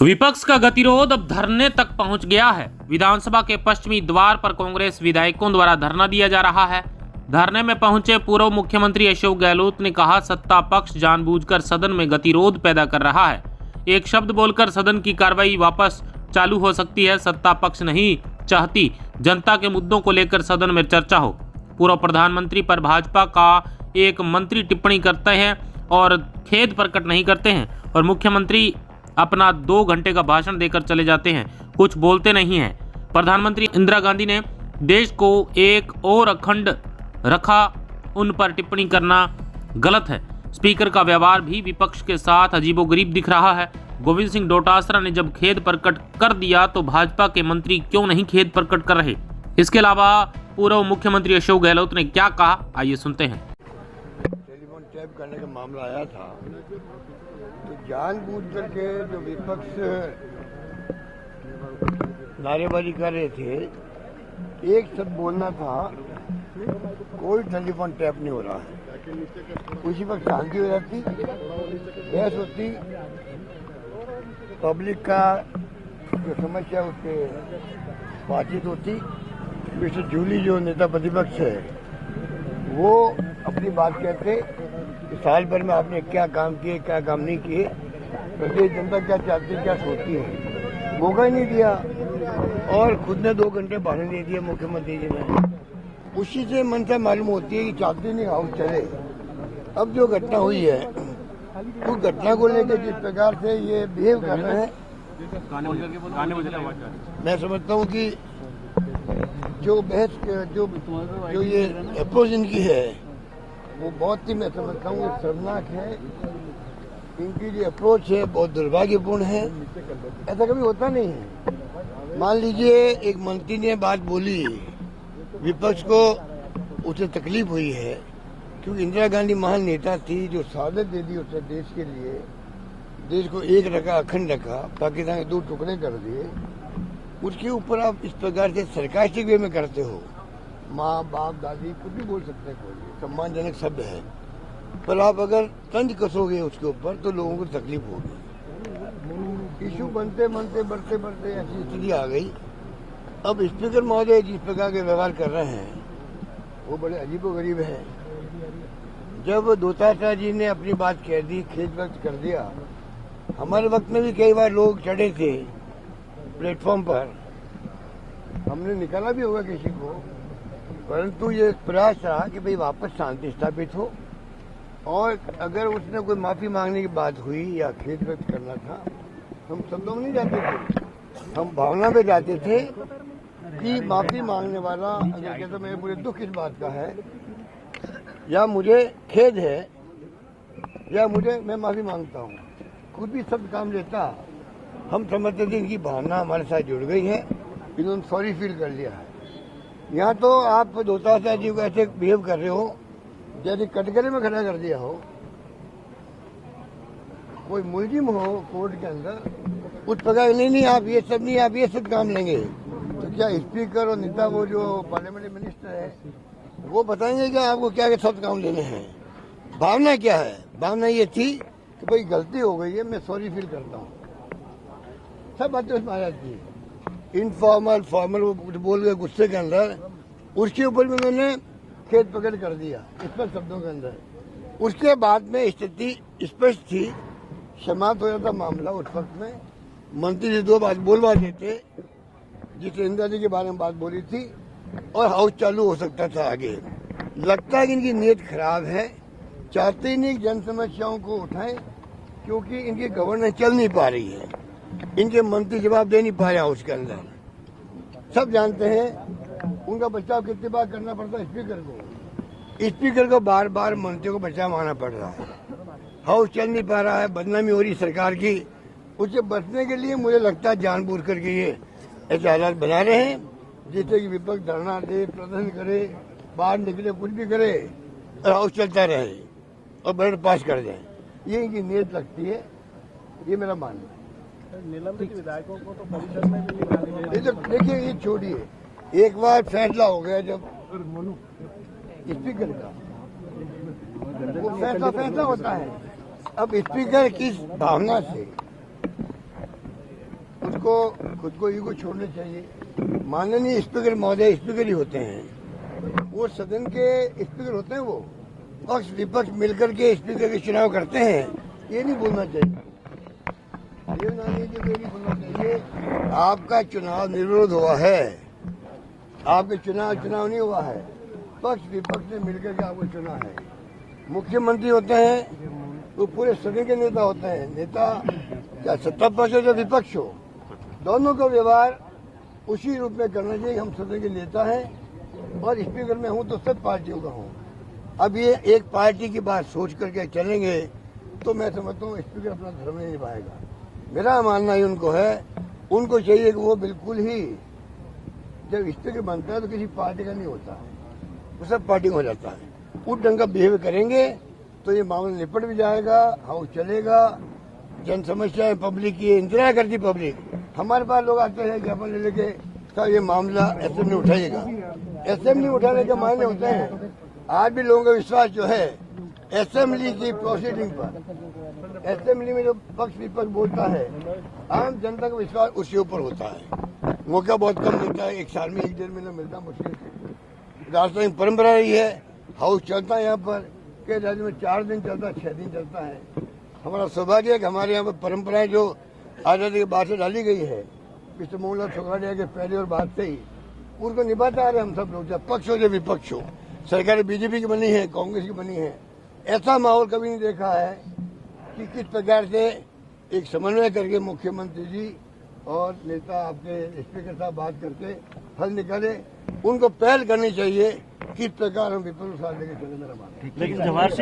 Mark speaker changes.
Speaker 1: विपक्ष का गतिरोध अब धरने तक पहुंच गया है। विधानसभा के पश्चिमी द्वार पर कांग्रेस विधायकों द्वारा धरना दिया जा रहा है। धरने में पहुंचे पूर्व मुख्यमंत्री अशोक गहलोत ने कहा, सत्ता पक्ष जानबूझकर सदन में गतिरोध पैदा कर रहा है। एक शब्द बोलकर सदन की कार्रवाई वापस चालू हो सकती है। सत्ता पक्ष नहीं चाहती जनता के मुद्दों को लेकर सदन में चर्चा हो। पूर्व प्रधानमंत्री पर भाजपा का एक मंत्री टिप्पणी करते हैं और खेद प्रकट नहीं करते हैं और मुख्यमंत्री अपना 2 घंटे का भाषण देकर चले जाते हैं, कुछ बोलते नहीं हैं। प्रधानमंत्री इंदिरा गांधी ने देश को एक और अखंड रखा, उन पर टिप्पणी करना गलत है। स्पीकर का व्यवहार भी विपक्ष के साथ अजीबोगरीब दिख रहा है। गोविंद सिंह डोटासरा ने जब खेद प्रकट कर दिया तो भाजपा के मंत्री क्यों नहीं खेद प्रकट कर रहे। इसके अलावा पूर्व मुख्यमंत्री अशोक गहलोत ने क्या कहा, आइए सुनते हैं।
Speaker 2: टेलीफोन टैप करने का मामला आया था तो जानबूझ करके जो विपक्ष नारेबाजी कर रहे थे, एक शब्द बोलना था, कोई टेलीफोन टैप नहीं हो रहा है। उसी वक्त शांति हो जाती, बहस होती, पब्लिक का जो समस्या उसके बातचीत होती। मिस्टर जूली जो नेता प्रतिपक्ष है वो अपनी बात कहते कि साल भर में आपने क्या काम किए, क्या काम नहीं किए, प्रदेश जनता क्या चाहती है, क्या सोचती है, मौका ही नहीं दिया और खुद ने 2 घंटे भाषण दे दिया मुख्यमंत्री जी ने। उसी से मनसा मालूम होती है कि चाहती नहीं हाउस चले। अब जो घटना हुई है उस घटना को लेकर जिस प्रकार से ये बिहेव कर रहे हैं, मैं समझता हूँ कि जो बहस जो ये अप्रोच इनकी है वो बहुत ही, मैं समझता हूँ, शर्मनाक है। इनकी जो अप्रोच है बहुत दुर्भाग्यपूर्ण है। ऐसा कभी होता नहीं है। मान लीजिए एक मंत्री ने बात बोली, विपक्ष को उसे तकलीफ हुई है क्योंकि इंदिरा गांधी महान नेता थी जो शहादत दे दी उसने देश के लिए, देश को एक रखा, अखंड रखा, पाकिस्तान के 2 टुकड़े कर दिए। उसके ऊपर आप इस प्रकार से सरकास्टिक वे में करते हो, माँ बाप दादी कुछ भी बोल सकते हैं, कोई सम्मानजनक शब्द है, पर आप अगर तंज कसोगे उसके ऊपर तो लोगों को तकलीफ होगी। इशू बनते बनते बढ़ते बढ़ते ऐसी स्थिति आ गई। अब स्पीकर महोदय जिस प्रकार के व्यवहार कर रहे हैं वो बड़े अजीबोगरीब है। जब डोटासरा जी ने अपनी बात कह दी, खेद व्यक्त कर दिया, हमारे वक्त में भी कई बार लोग चढ़े थे प्लेटफॉर्म पर, हमने निकाला भी होगा किसी को, परंतु ये प्रयास रहा कि भाई वापस शांति स्थापित हो। और अगर उसने कोई माफी मांगने की बात हुई या खेद व्यक्त करना था, हम शब्दों में नहीं जाते थे, हम भावना में जाते थे कि माफी मांगने वाला अगर कहता मेरे पूरे दुख इस बात का है या मुझे खेद है या मैं माफी मांगता हूँ, खुद भी शब्द काम लेता, हम समझते थे इनकी भावना हमारे साथ जुड़ गई है, इन्होंने सॉरी फील कर लिया है। यहाँ तो आप डोटासरा जी को ऐसे बिहेव कर रहे हो जैसे कटघरे में खड़ा कर दिया हो, कोई मुलजिम हो कोर्ट के अंदर, उस प्रकार नहीं आप ये सब नहीं, आप ये सब काम लेंगे। तो क्या स्पीकर और नेता वो जो पार्लियामेंट्री मिनिस्टर है वो बताएंगे कि आपको क्या क्या सब काम लेने हैं। भावना क्या है? भावना ये थी कि भाई गलती हो गई है, मैं सॉरी फील करता हूँ, सब बातें उसमें आ जाती है। इनफॉर्मल फॉर्मल वो बोल गए गुस्से के अंदर, उसके ऊपर भी उन्होंने खेद प्रकट कर दिया स्पष्ट शब्दों के अंदर। उसके बाद में स्थिति स्पष्ट थी, समाप्त हो जाता मामला। उस वक्त में मंत्री जी 2 बात बोलवा देते, जिसे इंदिरा जी के बारे में बात बोली थी, और हाउस चालू हो सकता था आगे। लगता है कि इनकी नीयत खराब है, चाहते ही नहीं जन समस्याओं को उठाएं क्योंकि इनकी गवर्नेंस चल नहीं पा रही है, इनके मंत्री जवाब दे नहीं पा रहे हाउस के अंदर। सब जानते हैं उनका बचाव कितनी बार करना पड़ता है स्पीकर को बार बार मंत्रियों को बचाव मांगना पड़ रहा है, हाउस चल नहीं पा रहा है, बदनामी हो रही सरकार की। उससे बचने के लिए मुझे लगता है जानबूझ करके ये ऐसे हालात बना रहे हैं जिससे कि विपक्ष धरना दे, प्रदर्शन करे, बाहर निकले, कुछ भी करे और हाउस चलता रहे और बजट पास कर जाए, ये इनकी नीयत लगती है, ये मेरा मानना है।
Speaker 3: निलंबित विधायकों को तो परिषद में भी निकाली
Speaker 2: ये तो देखिए, ये छोड़िए, एक बार फैसला हो गया जब स्पीकर का, वो फैसला होता है। अब स्पीकर किस भावना से उनको खुद को ईगो छोड़ना चाहिए। माननीय स्पीकर महोदय स्पीकर ही होते हैं, वो सदन के स्पीकर होते हैं, वो पक्ष विपक्ष मिलकर के स्पीकर के चुनाव करते हैं। ये नहीं बोलना चाहिए, ये नहीं बोलना चाहिए। आपका चुनाव निर्विरोध हुआ है, आपके चुनाव नहीं हुआ है, पक्ष विपक्ष ने मिलकर के आपको चुना है। मुख्यमंत्री होते हैं तो पूरे सदन के नेता होते हैं। नेता क्या सत्ता पक्ष हो या विपक्ष हो, दोनों का व्यवहार उसी रूप में करना चाहिए। हम सदन के नेता हैं और स्पीकर में हूं तो सब पार्टियों का हूं। अब ये एक पार्टी की बात सोच करके चलेंगे तो मैं समझता हूँ स्पीकर अपना धर्म नहीं निभाएगा। मेरा मानना ही उनको है, उनको चाहिए कि वो बिल्कुल ही जब स्पीकर बनता है तो किसी पार्टी का नहीं होता है, वो सब पार्टी का हो जाता है। उस ढंग का बिहेव करेंगे तो ये मामला निपट भी जाएगा, हाउस चलेगा। जन समस्याएं पब्लिक की इंतजार करती पब्लिक। हमारे पास लोग आते हैं ज्ञापन ले लेके साहब ये मामला असेंबली उठाइएगा। असेंबली उठाने के मायने होते हैं। आज भी लोगों का विश्वास जो है असेंबली की प्रोसीडिंग पर, असेंबली में जो पक्ष विपक्ष बोलता है, आम जनता का विश्वास उसके ऊपर होता है। मौका बहुत कम मिलता है, एक साल में 1-1.5 महीना मिलता मुश्किल से। राजस्थान की परंपरा रही है, हाउस चलता है यहाँ पर, के राज्य में 4 दिन चलता है, 6 दिन चलता है। हमारा सौभाग्य है कि हमारे यहाँ पर परंपराएं जो आजादी के बाद से डाली गई है, मिस्टर मोहनलाल छोकराडिया के पहले और बाद से ही, उनको निभाते आ रहे हम सब लोग, चाहे पक्ष हो या विपक्ष हो। सरकारें बीजेपी की बनी है, कांग्रेस की बनी है, ऐसा माहौल कभी नहीं देखा है कि किस प्रकार से एक समन्वय करके मुख्यमंत्री जी और नेता आपके स्पीकर साहब बात करके हल निकाले। उनको पहल करनी चाहिए, किस प्रकार हम विपक्ष साथ लेके चले, मेरा मानना है।
Speaker 3: लेकिन जवाहर सिंह